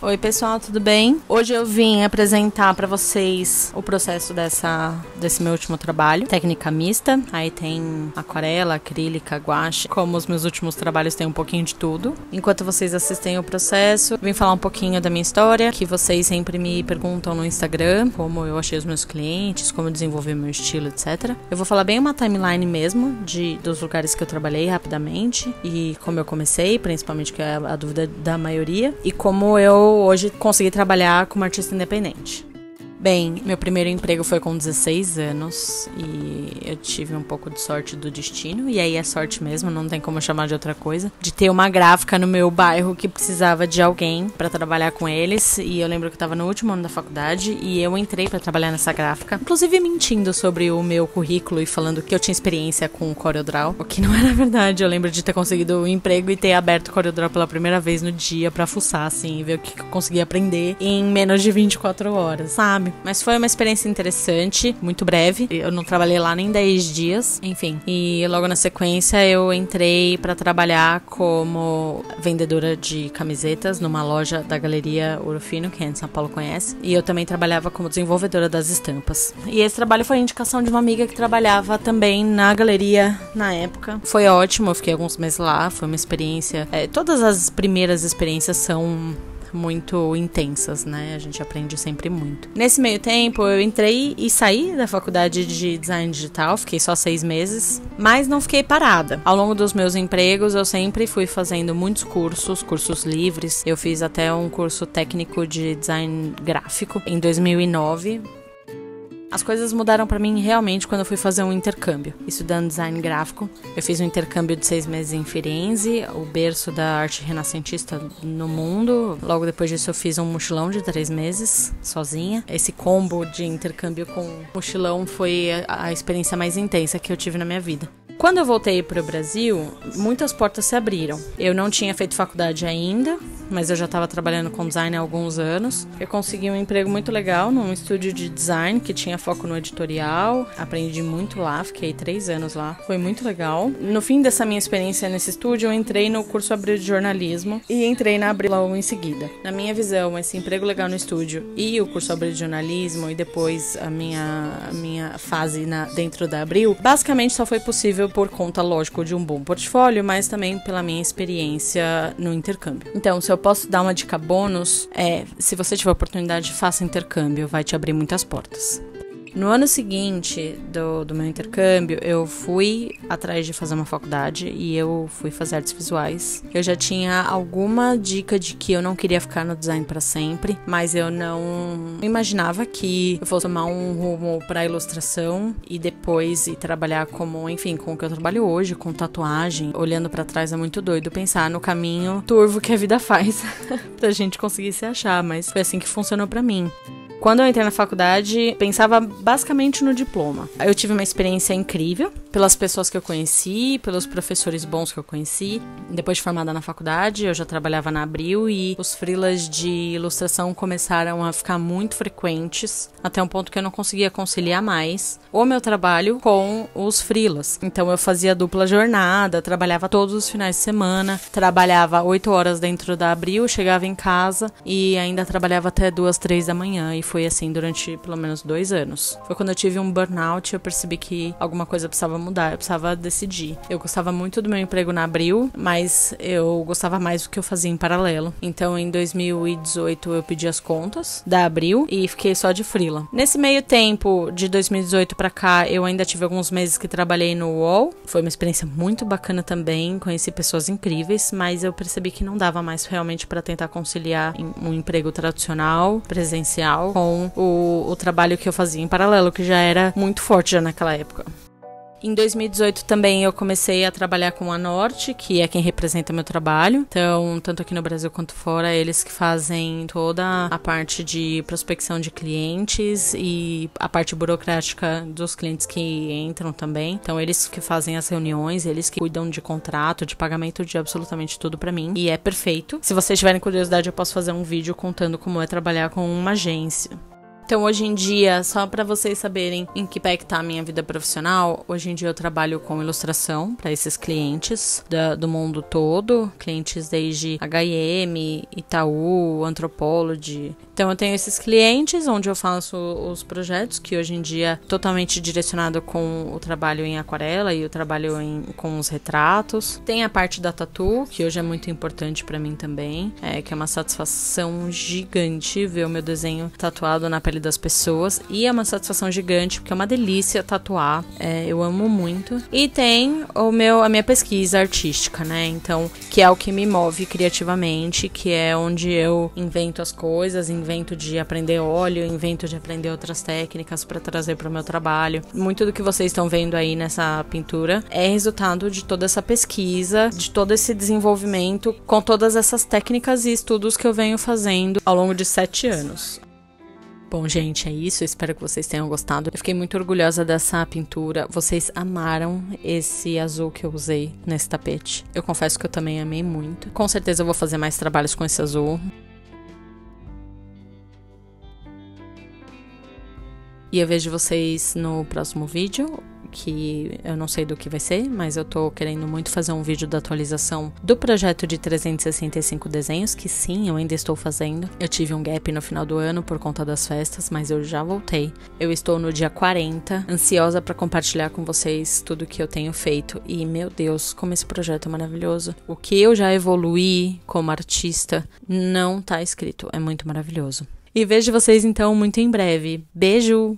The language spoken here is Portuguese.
Oi pessoal, tudo bem? Hoje eu vim apresentar pra vocês o processo desse meu último trabalho, técnica mista. Aí tem aquarela, acrílica, guache. Como os meus últimos trabalhos tem um pouquinho de tudo. Enquanto vocês assistem o processo, vim falar um pouquinho da minha história, que vocês sempre me perguntam no Instagram, como eu achei os meus clientes, como eu desenvolvi meu estilo, etc. Eu vou falar bem uma timeline mesmo, dos lugares que eu trabalhei rapidamente, e como eu comecei, principalmente, que é a dúvida da maioria, e como eu hoje consegui trabalhar como artista independente. Bem, meu primeiro emprego foi com 16 anos e eu tive um pouco de sorte do destino, e aí é sorte mesmo, não tem como chamar de outra coisa, de ter uma gráfica no meu bairro que precisava de alguém pra trabalhar com eles, e eu lembro que eu tava no último ano da faculdade e eu entrei pra trabalhar nessa gráfica, inclusive mentindo sobre o meu currículo e falando que eu tinha experiência com CorelDRAW, o que não era verdade. Eu lembro de ter conseguido um emprego e ter aberto CorelDRAW pela primeira vez no dia pra fuçar, assim, e ver o que eu conseguia aprender em menos de 24 horas, sabe? Mas foi uma experiência interessante, muito breve. Eu não trabalhei lá nem 10 dias, enfim. E logo na sequência eu entrei pra trabalhar como vendedora de camisetas numa loja da Galeria Ouro Fino, que a São Paulo conhece. E eu também trabalhava como desenvolvedora das estampas. E esse trabalho foi a indicação de uma amiga que trabalhava também na galeria na época. Foi ótimo, eu fiquei alguns meses lá, foi uma experiência... todas as primeiras experiências são muito intensas, né? A gente aprende sempre muito. Nesse meio tempo, eu entrei e saí da faculdade de design digital, fiquei só 6 meses, mas não fiquei parada. Ao longo dos meus empregos, eu sempre fui fazendo muitos cursos livres. Eu fiz até um curso técnico de design gráfico em 2009. As coisas mudaram pra mim realmente quando eu fui fazer um intercâmbio, estudando design gráfico. Eu fiz um intercâmbio de 6 meses em Firenze, o berço da arte renascentista no mundo. Logo depois disso eu fiz um mochilão de 3 meses, sozinha. Esse combo de intercâmbio com mochilão foi a experiência mais intensa que eu tive na minha vida. Quando eu voltei para o Brasil, muitas portas se abriram. Eu não tinha feito faculdade ainda, mas eu já estava trabalhando com design há alguns anos. Eu consegui um emprego muito legal num estúdio de design que tinha foco no editorial. Aprendi muito lá, fiquei 3 anos lá. Foi muito legal. No fim dessa minha experiência nesse estúdio, eu entrei no curso Abril de jornalismo e entrei na Abril logo em seguida. Na minha visão, esse emprego legal no estúdio e o curso Abril de jornalismo e depois a minha fase dentro da Abril, basicamente só foi possível por conta, lógico, de um bom portfólio, mas também pela minha experiência no intercâmbio. Então, se eu posso dar uma dica bônus, se você tiver oportunidade, faça intercâmbio, vai te abrir muitas portas. No ano seguinte do meu intercâmbio, eu fui atrás de fazer uma faculdade e eu fui fazer artes visuais. Eu já tinha alguma dica de que eu não queria ficar no design para sempre, mas eu não imaginava que eu fosse tomar um rumo para ilustração e depois ir trabalhar como, enfim, com o que eu trabalho hoje, com tatuagem. Olhando para trás é muito doido pensar no caminho turvo que a vida faz pra gente conseguir se achar, mas foi assim que funcionou para mim. Quando eu entrei na faculdade, pensava basicamente no diploma. Eu tive uma experiência incrível pelas pessoas que eu conheci, pelos professores bons que eu conheci. Depois de formada na faculdade, eu já trabalhava na Abril e os freelas de ilustração começaram a ficar muito frequentes, até um ponto que eu não conseguia conciliar mais o meu trabalho com os freelas. Então eu fazia dupla jornada, trabalhava todos os finais de semana, trabalhava 8 horas dentro da Abril, chegava em casa e ainda trabalhava até 2, 3 da manhã. E foi assim durante pelo menos 2 anos. Foi quando eu tive um burnout, eu percebi que alguma coisa precisava mudar, eu precisava decidir. Eu gostava muito do meu emprego na Abril, mas eu gostava mais do que eu fazia em paralelo. Então em 2018 eu pedi as contas da Abril e fiquei só de freela. Nesse meio tempo, de 2018 pra cá, eu ainda tive alguns meses que trabalhei no UOL. Foi uma experiência muito bacana também, conheci pessoas incríveis, mas eu percebi que não dava mais realmente pra tentar conciliar um emprego tradicional, presencial, com o trabalho que eu fazia em paralelo, que já era muito forte já naquela época. Em 2018 também eu comecei a trabalhar com a Norte, que é quem representa meu trabalho. Então, tanto aqui no Brasil quanto fora, eles que fazem toda a parte de prospecção de clientes e a parte burocrática dos clientes que entram também. Então, eles que fazem as reuniões, eles que cuidam de contrato, de pagamento, de absolutamente tudo pra mim. E é perfeito. Se vocês tiverem curiosidade, eu posso fazer um vídeo contando como é trabalhar com uma agência. Então, hoje em dia, só para vocês saberem em que pé que tá a minha vida profissional, hoje em dia eu trabalho com ilustração para esses clientes do mundo todo, clientes desde H&M, Itaú, Anthropologie. Então, eu tenho esses clientes onde eu faço os projetos, que hoje em dia é totalmente direcionado com o trabalho em aquarela e o trabalho com os retratos. Tem a parte da tatu, que hoje é muito importante para mim também, que é uma satisfação gigante ver o meu desenho tatuado na pele das pessoas, e é uma satisfação gigante porque é uma delícia tatuar, eu amo muito. E tem a minha pesquisa artística, né, então, que é o que me move criativamente, que é onde eu invento as coisas, invento de aprender óleo, invento de aprender outras técnicas para trazer para o meu trabalho. Muito do que vocês estão vendo aí nessa pintura é resultado de toda essa pesquisa, de todo esse desenvolvimento com todas essas técnicas e estudos que eu venho fazendo ao longo de 7 anos. Bom, gente, é isso. Eu espero que vocês tenham gostado. Eu fiquei muito orgulhosa dessa pintura. Vocês amaram esse azul que eu usei nesse tapete. Eu confesso que eu também amei muito. Com certeza eu vou fazer mais trabalhos com esse azul. E eu vejo vocês no próximo vídeo, que eu não sei do que vai ser, mas eu tô querendo muito fazer um vídeo da atualização do projeto de 365 desenhos, que sim, eu ainda estou fazendo. Eu tive um gap no final do ano por conta das festas, mas eu já voltei. Eu estou no dia 40, ansiosa para compartilhar com vocês tudo que eu tenho feito. E, meu Deus, como esse projeto é maravilhoso. O que eu já evoluí como artista não tá escrito, é muito maravilhoso. E vejo vocês então muito em breve. Beijo!